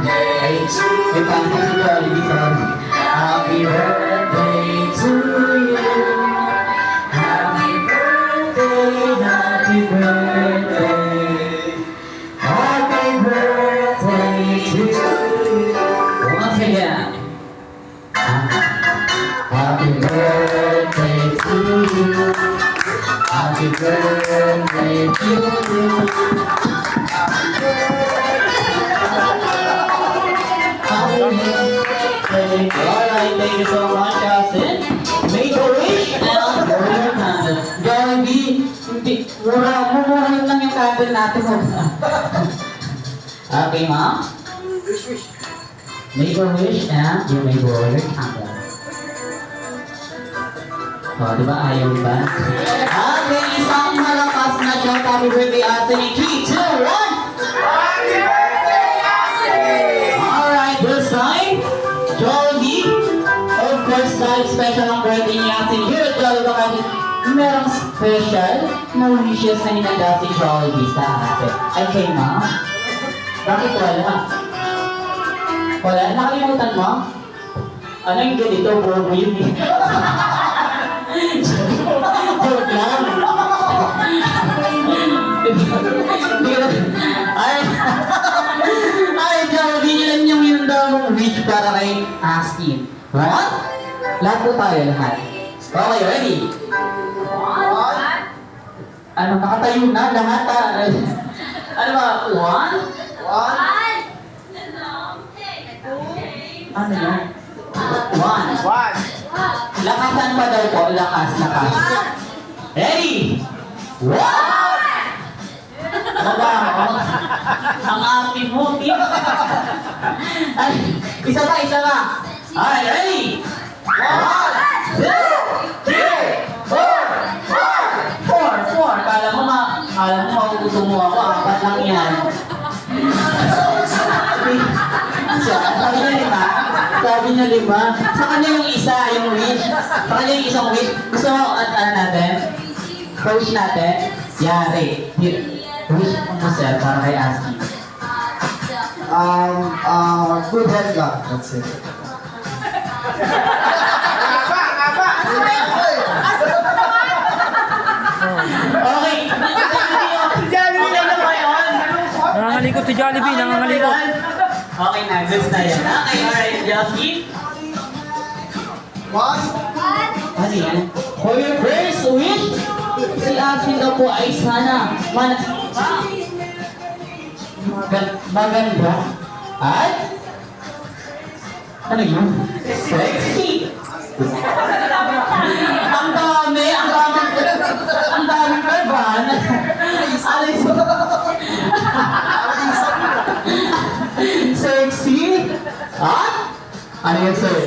Ay, may pangko si Jollibee sa Happy birthday to you. Happy birthday, happy birthday. Happy birthday to you. Once again. Happy birthday to you. Happy birthday to you. Alright, thank you so much, Justin. Make a wish and burn your candle. Jollibee, mura lang yung candle natin. Okay, ma'am? Make a wish and you may burn your candle. Oh, diba ayaw ba? Okay, isang malakas na joke. Happy birthday, Justin. 3, 2, 1! This time, Jollibee, of course, dahil special ang birthday ni Justin here at Jollibee kasi merong special na wishes na hinanda si Jollibee sa atin. Ay, kay ma'am? Bakit wala? Wala? Nakalimutan mo? Ano yung ganito? Bobo yun eh. Joke lang. Ay, Jollibee, ilan yung wish para kay Astin? What? Lahat po tayo, lahat. Okay, ready? What? Ano, nakatayo na, lahat ano ba? One? Ano yan? One. Lakasan pa daw po, lakas. Ready? One! Ang aking mo, Tim. Ay, isa pa. Alright, ready? 1, 2, 3, 4. Kala mo mauuto mo ako. 4 lang yan. Sabi niya 5. Sa kanya yung isa, yung wish. Sa kanya yung isang wish. Gusto mo, ano natin? Wish natin? Yari. Wish mo sir para kay Asti. Good health lang. That's it. Okay. Nangangalikot si Jollibee, nangangalikot. Okay na, goods na yan. Okay, alright, Jollibee. What? Ano yan? For your first wish, si Asti daw po ay sana maganda at ano yun? Sexy! Ang dami karban. Alis. Sexy? Ha? Ano yun, sir?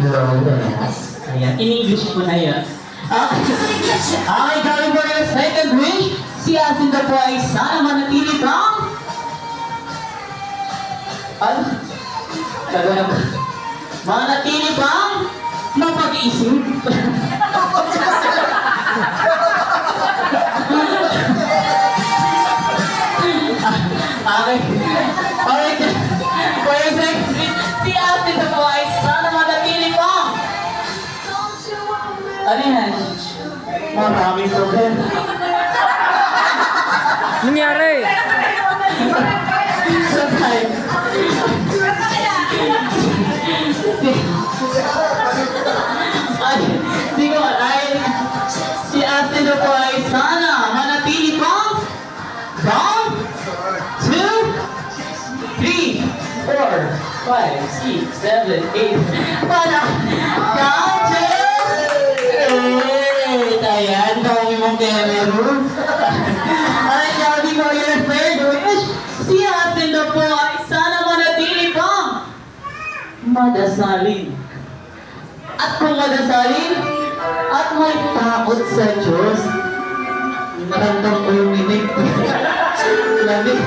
Yes. Ayan, in-English ko na yan. Okay, gawin mo yung second wish. Si Asin na po ay sana manatili kang manatili kang mapag-isip. Okay. Alright. For your second wish, si Asin na po ay sana manatili kang ano yan? Maraming problema. Nangyari? Di ko ay si Asti na po ay sana manatili pang 1, 2, 3, 4, 5, 6, 7, 8 para count to ayan, dami mong camera. Ay, sabi mo yung third wish. Si Ate na po ay sana manatili pang madasalin. At kung madasalin, at may takot sa Diyos, nakantang ko yung minig. Lamig.